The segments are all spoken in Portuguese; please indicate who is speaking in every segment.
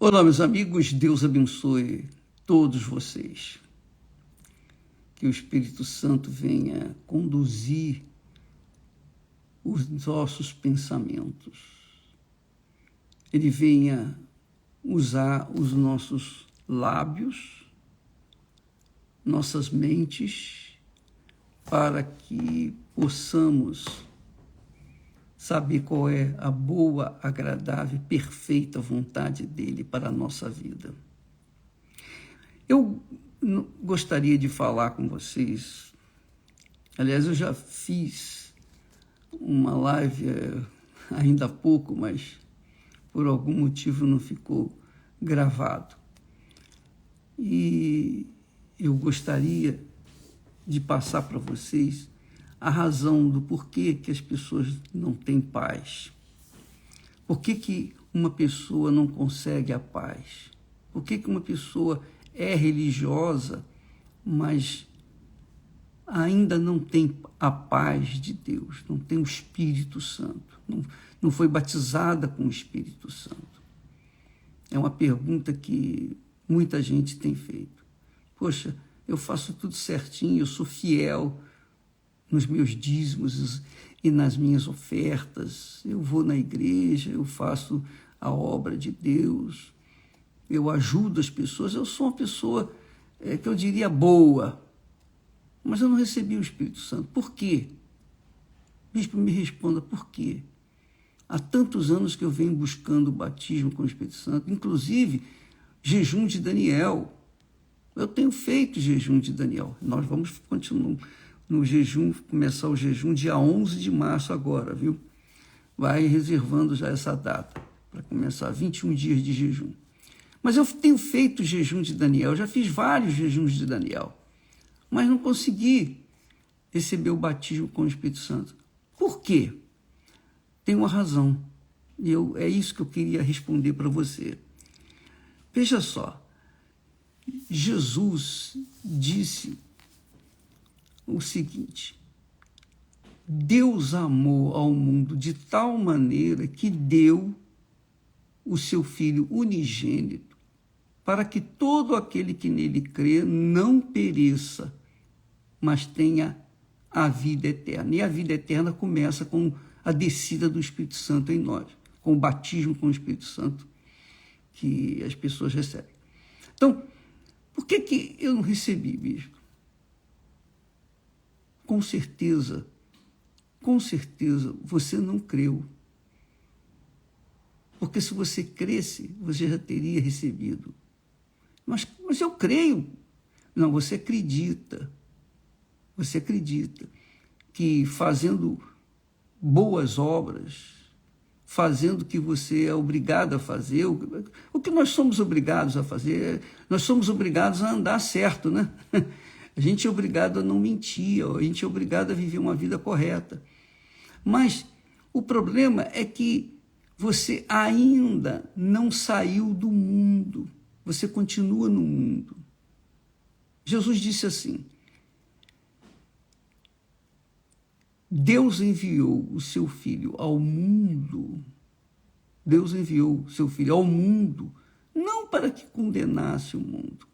Speaker 1: Olá, meus amigos, Deus abençoe todos vocês. Que o Espírito Santo venha conduzir os nossos pensamentos. Ele venha usar os nossos lábios, nossas mentes, para que possamos saber qual é a boa, agradável, perfeita vontade dele para a nossa vida. Eu gostaria de falar com vocês, aliás, eu já fiz uma live ainda há pouco, mas por algum motivo não ficou gravado. E eu gostaria de passar para vocês a razão do porquê que as pessoas não têm paz. Por que uma pessoa não consegue a paz? Por que uma pessoa é religiosa, mas ainda não tem a paz de Deus, não tem o Espírito Santo, não foi batizada com o Espírito Santo? É uma pergunta que muita gente tem feito. Poxa, eu faço tudo certinho, eu sou fiel nos meus dízimos e nas minhas ofertas, eu vou na igreja, eu faço a obra de Deus, eu ajudo as pessoas, eu sou uma pessoa que eu diria boa, mas eu não recebi o Espírito Santo. Por quê? Bispo, me responda, por quê? Há tantos anos que eu venho buscando o batismo com o Espírito Santo, inclusive jejum de Daniel. Eu tenho feito jejum de Daniel. Nós vamos continuar no jejum, começar o jejum dia 11 de março agora, viu? Vai reservando já essa data, para começar 21 dias de jejum. Mas eu tenho feito jejum de Daniel, já fiz vários jejuns de Daniel, mas não consegui receber o batismo com o Espírito Santo. Por quê? Tem uma razão, e é isso que eu queria responder para você. Veja só, Jesus disse o seguinte: Deus amou ao mundo de tal maneira que deu o seu Filho unigênito para que todo aquele que nele crê não pereça, mas tenha a vida eterna. E a vida eterna começa com a descida do Espírito Santo em nós, com o batismo com o Espírito Santo que as pessoas recebem. Então, por que eu não recebi, bispo? Com certeza, você não creu. Porque se você cresce, você já teria recebido. Mas eu creio. Não, você acredita. Você acredita que fazendo boas obras, fazendo o que você é obrigado a fazer, o que nós somos obrigados a fazer, nós somos obrigados a andar certo, né? A gente é obrigado a não mentir, a gente é obrigado a viver uma vida correta. Mas o problema é que você ainda não saiu do mundo, você continua no mundo. Jesus disse assim: Deus enviou o seu Filho ao mundo, Deus enviou o seu Filho ao mundo, não para que condenasse o mundo,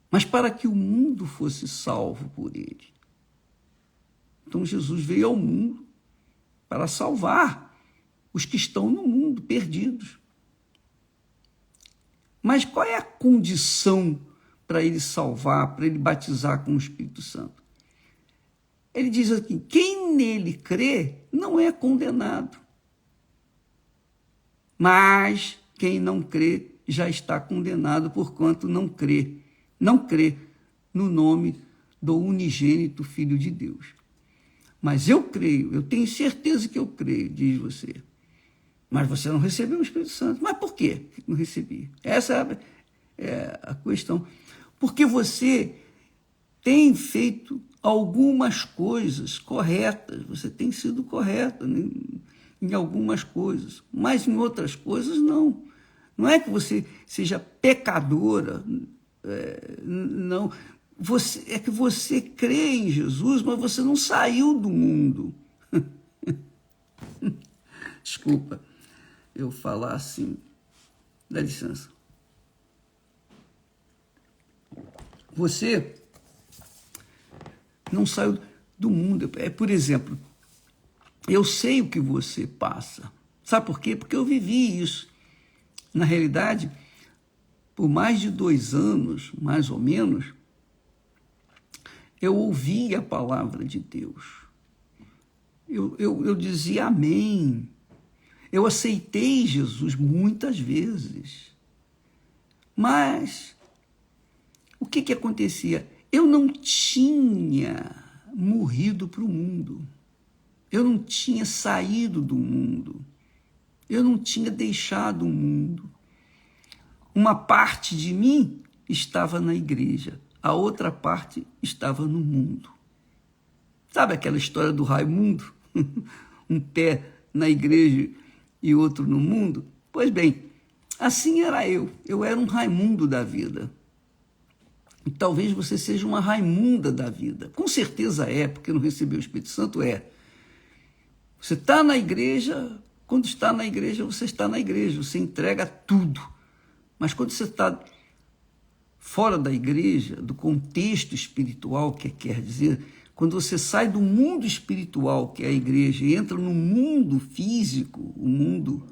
Speaker 1: mas para que o mundo fosse salvo por ele. Então Jesus veio ao mundo para salvar os que estão no mundo, perdidos. Mas qual é a condição para ele salvar, para ele batizar com o Espírito Santo? Ele diz aqui: quem nele crê não é condenado, mas quem não crê já está condenado, porquanto não crê no nome do unigênito Filho de Deus. Mas eu creio, eu tenho certeza que eu creio, diz você. Mas você não recebeu o Espírito Santo. Mas por quê que não recebi? Essa é a questão. Porque você tem feito algumas coisas corretas, você tem sido correta em algumas coisas, mas em outras coisas não. Não é que você seja pecadora, não. É que você crê em Jesus, mas você não saiu do mundo. Desculpa eu falar assim, Dá licença. Você não saiu do mundo. Por exemplo, eu sei o que você passa. Sabe por quê? Porque eu vivi isso. Na realidade, por mais de 2 anos, mais ou menos, eu ouvi a palavra de Deus. Eu dizia amém. Eu aceitei Jesus muitas vezes. Mas o que acontecia? Eu não tinha morrido para o mundo. Eu não tinha saído do mundo. Eu não tinha deixado o mundo. Uma parte de mim estava na igreja, a outra parte estava no mundo. Sabe aquela história do Raimundo? Um pé na igreja e outro no mundo? Pois bem, assim era eu. Eu era um Raimundo da vida. E talvez você seja uma Raimunda da vida. Com certeza é, porque não recebeu o Espírito Santo, é. Você está na igreja, quando está na igreja, você está na igreja, você entrega tudo. Mas quando você está fora da igreja, do contexto espiritual, que quer dizer, quando você sai do mundo espiritual, que é a igreja, e entra no mundo físico, o mundo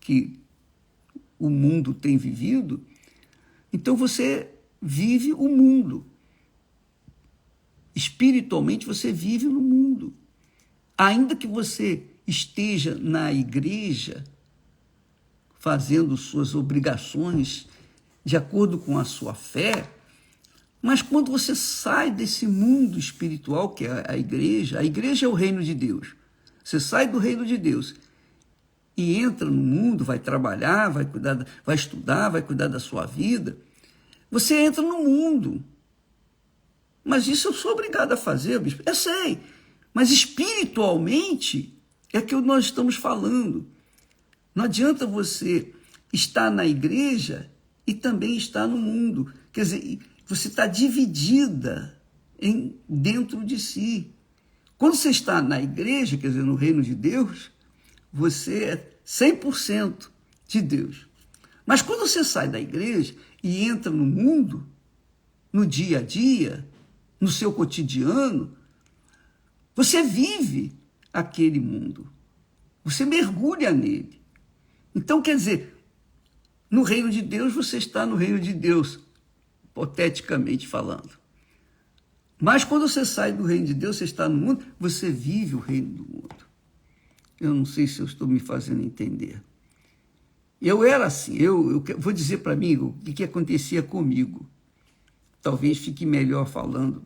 Speaker 1: que o mundo tem vivido, então você vive o mundo. Espiritualmente você vive no mundo. Ainda que você esteja na igreja, fazendo suas obrigações de acordo com a sua fé, mas quando você sai desse mundo espiritual, que é a igreja é o reino de Deus. Você sai do reino de Deus e entra no mundo, vai trabalhar, vai cuidar, vai estudar, vai cuidar da sua vida. Você entra no mundo. Mas isso eu sou obrigado a fazer, bispo. Eu sei. Mas espiritualmente é que nós estamos falando. Não adianta você estar na igreja e também estar no mundo. Quer dizer, você está dividida dentro de si. Quando você está na igreja, quer dizer, no reino de Deus, você é 100% de Deus. Mas quando você sai da igreja e entra no mundo, no dia a dia, no seu cotidiano, você vive aquele mundo. Você mergulha nele. Então, quer dizer, no reino de Deus, você está no reino de Deus, hipoteticamente falando. Mas quando você sai do reino de Deus, você está no mundo, você vive o reino do mundo. Eu não sei se eu estou me fazendo entender. Eu era assim, eu vou dizer para mim o que acontecia comigo. Talvez fique melhor falando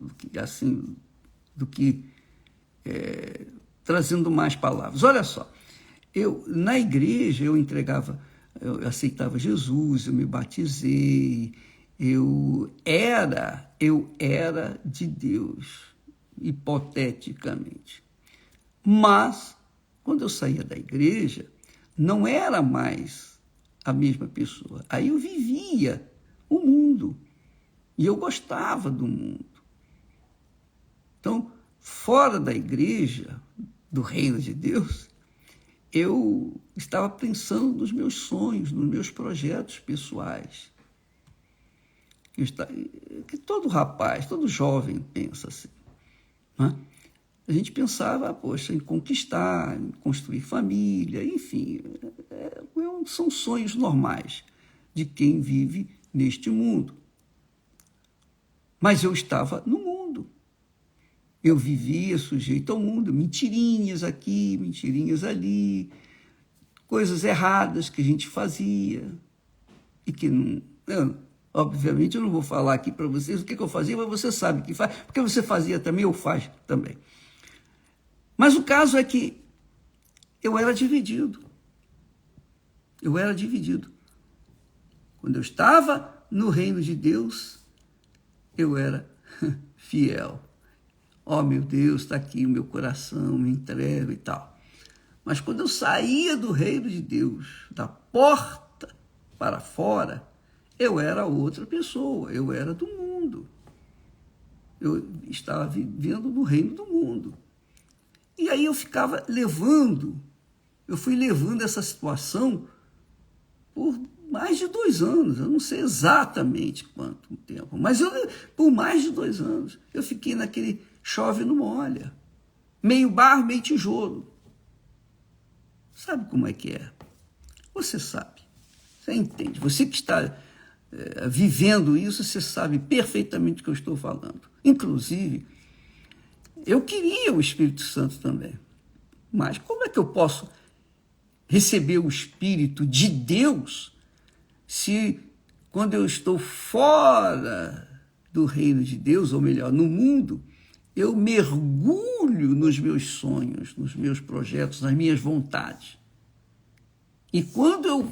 Speaker 1: do que trazendo mais palavras. Olha só, na igreja eu aceitava Jesus, eu me batizei, eu era de Deus, hipoteticamente. Mas, quando eu saía da igreja, não era mais a mesma pessoa. Aí eu vivia o mundo. E eu gostava do mundo. Então, fora da igreja, do reino de Deus, eu estava pensando nos meus sonhos, nos meus projetos pessoais. Que todo rapaz, todo jovem pensa assim. Né? A gente pensava, poxa, em conquistar, em construir família, enfim, são sonhos normais de quem vive neste mundo. Mas eu estava no mundo. Eu vivia sujeito ao mundo, mentirinhas aqui, mentirinhas ali, coisas erradas que a gente fazia e que não... Obviamente eu não vou falar aqui para vocês o que eu fazia, mas você sabe que faz, porque você fazia também ou faz também. Mas o caso é que eu era dividido. Eu era dividido. Quando eu estava no reino de Deus, eu era fiel. Oh, meu Deus, está aqui o meu coração, me entrego e tal. Mas quando eu saía do reino de Deus, da porta para fora, eu era outra pessoa, eu era do mundo. Eu estava vivendo no reino do mundo. E aí eu fui levando essa situação por mais de 2 anos, eu não sei exatamente quanto tempo, mas por mais de 2 anos, eu fiquei naquele chove não molha, meio barro, meio tijolo. Sabe como é que é? Você sabe, você entende, você que está vivendo isso, você sabe perfeitamente o que eu estou falando. Inclusive, eu queria o Espírito Santo também, mas como é que eu posso receber o Espírito de Deus se quando eu estou fora do reino de Deus, ou melhor, no mundo, eu mergulho nos meus sonhos, nos meus projetos, nas minhas vontades. E quando eu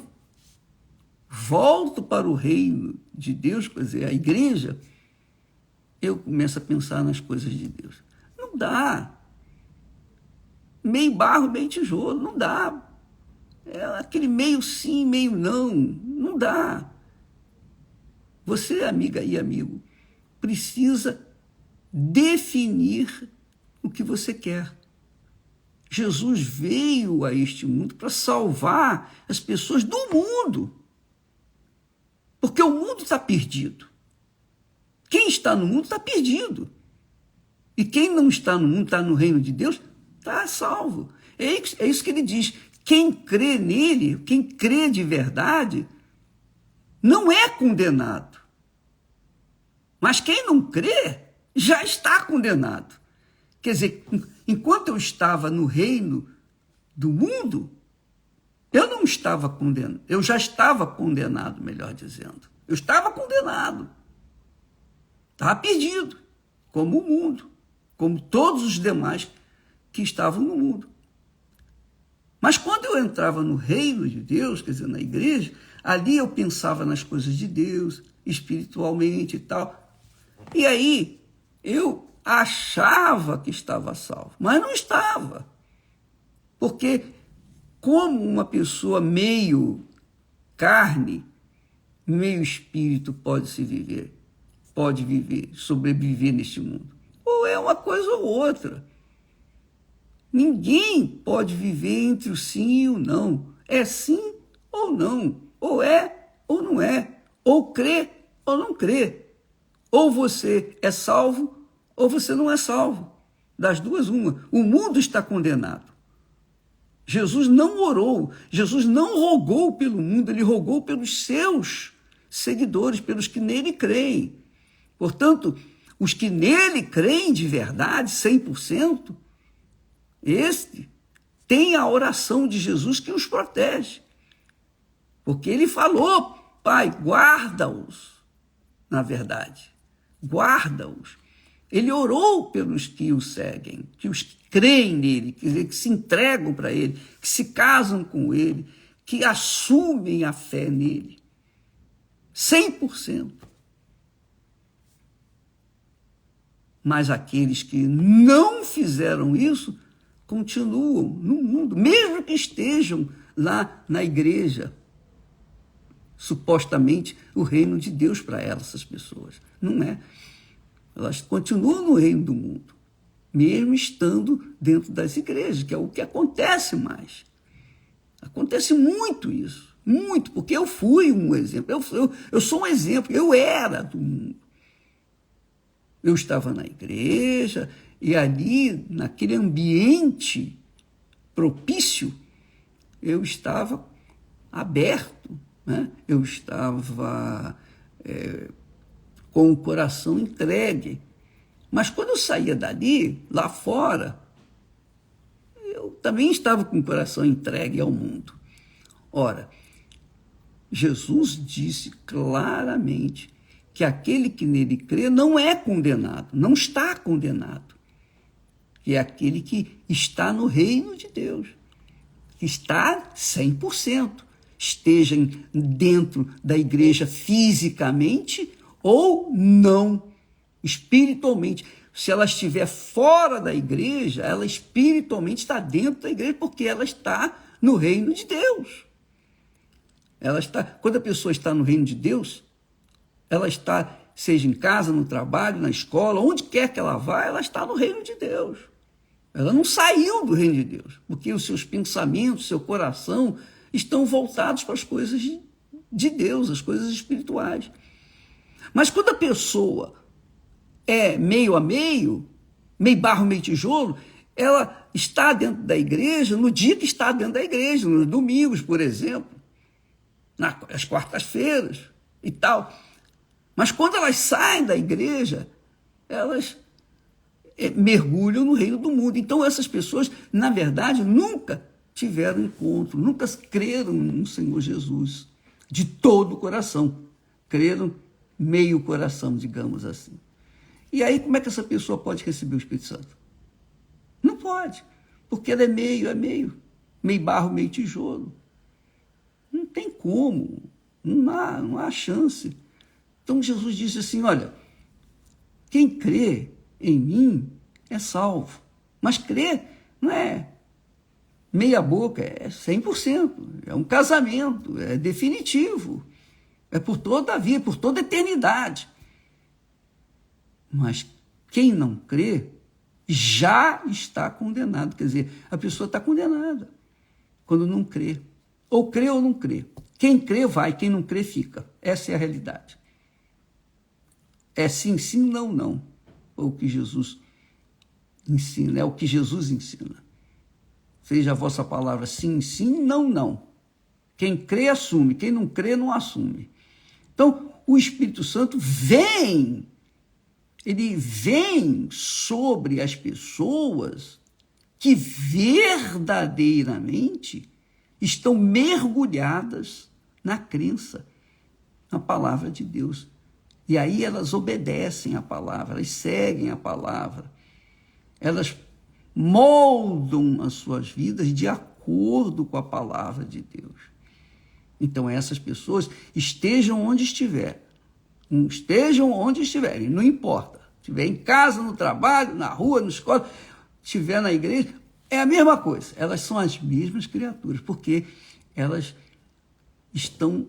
Speaker 1: volto para o reino de Deus, quer dizer, a igreja, eu começo a pensar nas coisas de Deus. Não dá. Meio barro, meio tijolo, não dá. É aquele meio sim, meio não. Não dá. Você, amiga e amigo, precisa definir o que você quer. Jesus veio a este mundo para salvar as pessoas do mundo. Porque o mundo está perdido. Quem está no mundo está perdido. E quem não está no mundo, está no reino de Deus, está salvo. É isso que ele diz. Quem crê nele, quem crê de verdade, não é condenado. Mas quem não crê, já está condenado. Quer dizer, enquanto eu estava no reino do mundo, eu não estava condenado. Eu já estava condenado, melhor dizendo. Eu estava condenado. Estava perdido, como o mundo, como todos os demais que estavam no mundo. Mas quando eu entrava no reino de Deus, quer dizer, na igreja, ali eu pensava nas coisas de Deus, espiritualmente e tal. E aí eu achava que estava salvo, mas não estava. Porque como uma pessoa meio carne, meio espírito pode viver, sobreviver neste mundo? Ou é uma coisa ou outra. Ninguém pode viver entre o sim e o não. É sim ou não. Ou é ou não é. Ou crê ou não crê. Ou você é salvo ou você não é salvo. Das duas, uma. O mundo está condenado. Jesus não orou, Jesus não rogou pelo mundo, ele rogou pelos seus seguidores, pelos que nele creem. Portanto, os que nele creem de verdade, 100%, este tem a oração de Jesus que os protege. Porque ele falou, Pai, guarda-os, na verdade, guarda-os. Ele orou pelos que o seguem, que os creem nele, quer dizer, que se entregam para ele, que se casam com ele, que assumem a fé nele. 100%. Mas aqueles que não fizeram isso continuam no mundo, mesmo que estejam lá na igreja. Supostamente o reino de Deus para essas pessoas. Não é. Elas continuam no reino do mundo, mesmo estando dentro das igrejas, que é o que acontece mais. Acontece muito isso, muito, porque eu fui um exemplo, eu sou um exemplo, eu era do mundo. Eu estava na igreja e ali, naquele ambiente propício, eu estava aberto, né? Eu estava com o coração entregue. Mas quando eu saía dali, lá fora, eu também estava com o coração entregue ao mundo. Ora, Jesus disse claramente que aquele que nele crê não é condenado, não está condenado. Que é aquele que está no reino de Deus, que está 100%, esteja dentro da igreja fisicamente ou não, espiritualmente. Se ela estiver fora da igreja, ela espiritualmente está dentro da igreja, porque ela está no reino de Deus. Quando a pessoa está no reino de Deus, ela está, seja em casa, no trabalho, na escola, onde quer que ela vá, ela está no reino de Deus. Ela não saiu do reino de Deus, porque os seus pensamentos, seu coração estão voltados para as coisas de Deus, as coisas espirituais. Mas quando a pessoa é meio a meio barro, meio tijolo, ela está dentro da igreja no dia que está dentro da igreja, nos domingos, por exemplo, nas quartas-feiras e tal. Mas quando elas saem da igreja, elas mergulham no reino do mundo. Então essas pessoas, na verdade, nunca tiveram encontro, nunca creram no Senhor Jesus de todo o coração. Creram meio coração, digamos assim. E aí como é que essa pessoa pode receber o Espírito Santo? Não pode, porque ela é meio barro, meio tijolo. Não tem como, não há chance. Então Jesus disse assim, olha, quem crê em mim é salvo. Mas crer não é meia boca, é 100%. É um casamento, é definitivo. É por toda a vida, por toda a eternidade. Mas quem não crê já está condenado. Quer dizer, a pessoa está condenada quando não crê. Ou crê ou não crê. Quem crê vai, quem não crê fica. Essa é a realidade. É sim, sim, não, não. O que Jesus ensina, é o que Jesus ensina. Seja a vossa palavra sim, sim, não, não. Quem crê, assume. Quem não crê, não assume. Então, o Espírito Santo vem, ele vem sobre as pessoas que verdadeiramente estão mergulhadas na crença, na palavra de Deus. E aí elas obedecem a palavra, elas seguem a palavra, elas moldam as suas vidas de acordo com a palavra de Deus. Então essas pessoas estejam onde estiverem, não importa, estiver em casa, no trabalho, na rua, na escola, estiver na igreja, é a mesma coisa, elas são as mesmas criaturas, porque elas estão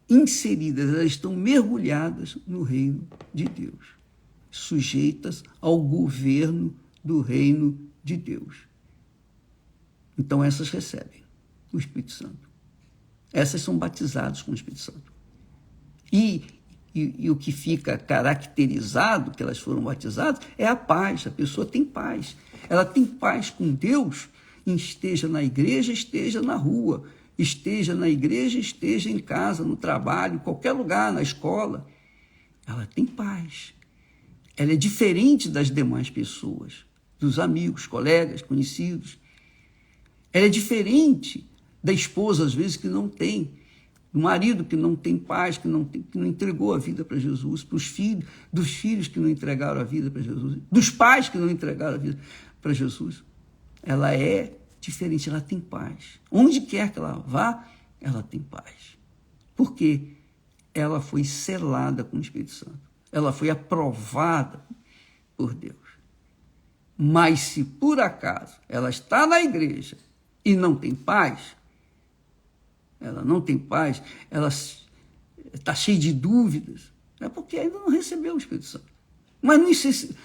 Speaker 1: inseridas, elas estão mergulhadas no reino de Deus, sujeitas ao governo do reino de Deus. Então essas recebem o Espírito Santo. Essas são batizadas com o Espírito Santo. E o que fica caracterizado, que elas foram batizadas, é a paz. A pessoa tem paz. Ela tem paz com Deus, esteja na igreja, esteja na rua, esteja na igreja, esteja em casa, no trabalho, em qualquer lugar, na escola. Ela tem paz. Ela é diferente das demais pessoas, dos amigos, colegas, conhecidos. Ela é diferente da esposa, às vezes, que não tem, do marido que não tem paz, que não entregou a vida para Jesus, para os filhos, dos filhos que não entregaram a vida para Jesus, dos pais que não entregaram a vida para Jesus. Ela é diferente, ela tem paz. Onde quer que ela vá, ela tem paz. Por quê? Ela foi selada com o Espírito Santo. Ela foi aprovada por Deus. Mas se por acaso ela está na igreja e não tem paz, ela não tem paz, ela está cheia de dúvidas, é porque ainda não recebeu o Espírito Santo. Mas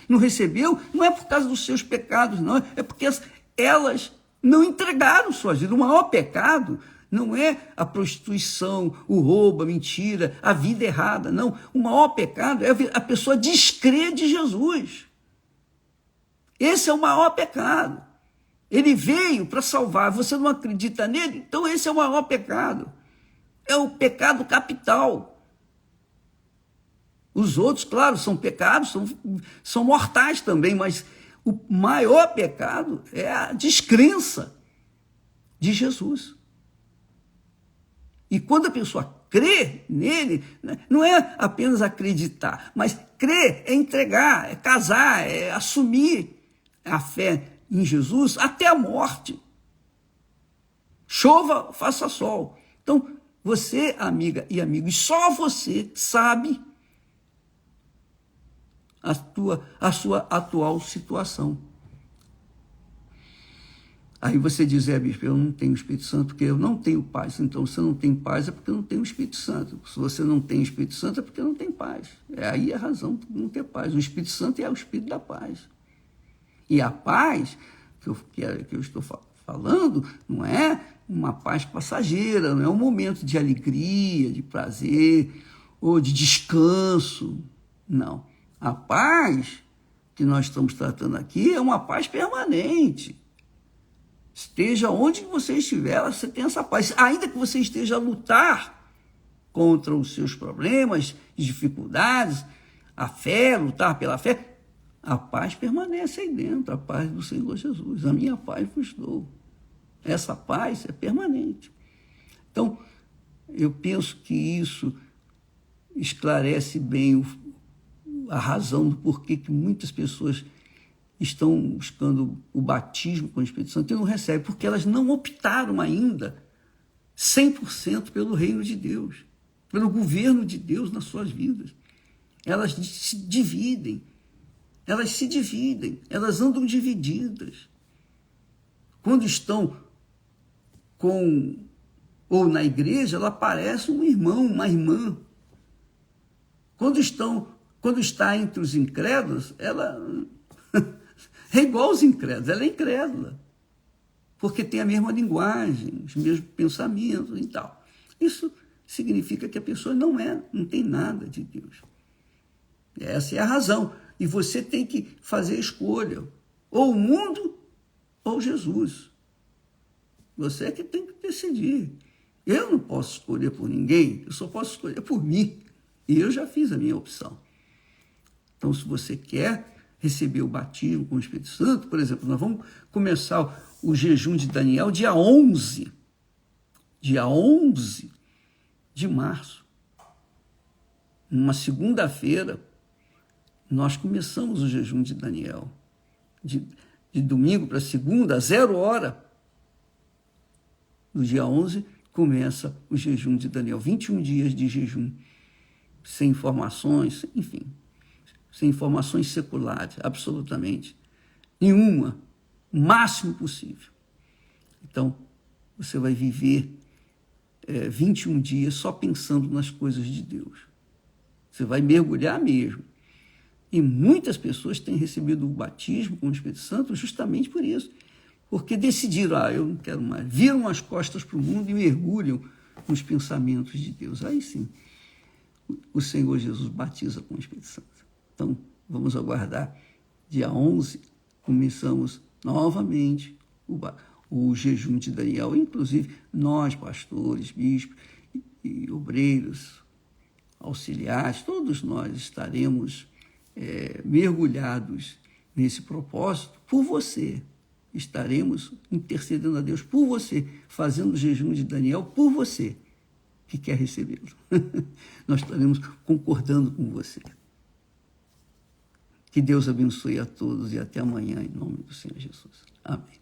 Speaker 1: não recebeu, não é por causa dos seus pecados, não, é porque elas não entregaram suas vidas. O maior pecado não é a prostituição, o roubo, a mentira, a vida errada, não. O maior pecado é a pessoa descrer de Jesus. Esse é o maior pecado. Ele veio para salvar, você não acredita nele? Então esse é o maior pecado. É o pecado capital. Os outros, claro, são pecados, são mortais também, mas o maior pecado é a descrença de Jesus. E quando a pessoa crê nele, não é apenas acreditar, mas crer é entregar, é casar, é assumir a fé em Jesus até a morte. Chova, faça sol. Então, você, amiga e amigo, e só você sabe a sua atual situação. Aí você diz, bispo, eu não tenho o Espírito Santo porque eu não tenho paz. Então, se você não tem paz é porque eu não tenho o Espírito Santo. Se você não tem o Espírito Santo é porque não tem paz. Aí é a razão de não ter paz. O Espírito Santo é o Espírito da paz. E a paz que eu estou falando não é uma paz passageira, não é um momento de alegria, de prazer ou de descanso. Não. A paz que nós estamos tratando aqui é uma paz permanente. Esteja onde você estiver, você tem essa paz. Ainda que você esteja a lutar contra os seus problemas, dificuldades, a fé, lutar pela fé, a paz permanece aí dentro, a paz do Senhor Jesus. A minha paz vos dou. Essa paz é permanente. Então, eu penso que isso esclarece bem a razão do porquê que muitas pessoas estão buscando o batismo com o Espírito Santo e não recebem, porque elas não optaram ainda 100% pelo reino de Deus, pelo governo de Deus nas suas vidas. Elas se dividem, elas andam divididas. Quando estão ou na igreja, ela parece um irmão, uma irmã. Quando está entre os incrédulos, ela é igual aos incrédulos, ela é incrédula, porque tem a mesma linguagem, os mesmos pensamentos e tal. Isso significa que a pessoa não tem nada de Deus. Essa é a razão. E você tem que fazer a escolha, ou o mundo ou Jesus. Você é que tem que decidir. Eu não posso escolher por ninguém, eu só posso escolher por mim. E eu já fiz a minha opção. Então, se você quer receber o batismo com o Espírito Santo, por exemplo, nós vamos começar o jejum de Daniel dia 11 de março. Numa segunda-feira, nós começamos o jejum de Daniel. De domingo para segunda, 0h, no dia 11, começa o jejum de Daniel. 21 dias de jejum, sem informações, enfim, sem informações seculares, absolutamente nenhuma, o máximo possível. Então, você vai viver 21 dias só pensando nas coisas de Deus. Você vai mergulhar mesmo. E muitas pessoas têm recebido o batismo com o Espírito Santo justamente por isso. Porque decidiram, eu não quero mais. Viram as costas para o mundo e mergulham nos pensamentos de Deus. Aí sim, o Senhor Jesus batiza com o Espírito Santo. Então, vamos aguardar. Dia 11, começamos novamente o jejum de Daniel. Inclusive, nós, pastores, bispos e obreiros, auxiliares, todos nós estaremos mergulhados nesse propósito por você. Estaremos intercedendo a Deus por você, fazendo o jejum de Daniel por você, que quer recebê-lo. Nós estaremos concordando com você. Que Deus abençoe a todos e até amanhã, em nome do Senhor Jesus. Amém.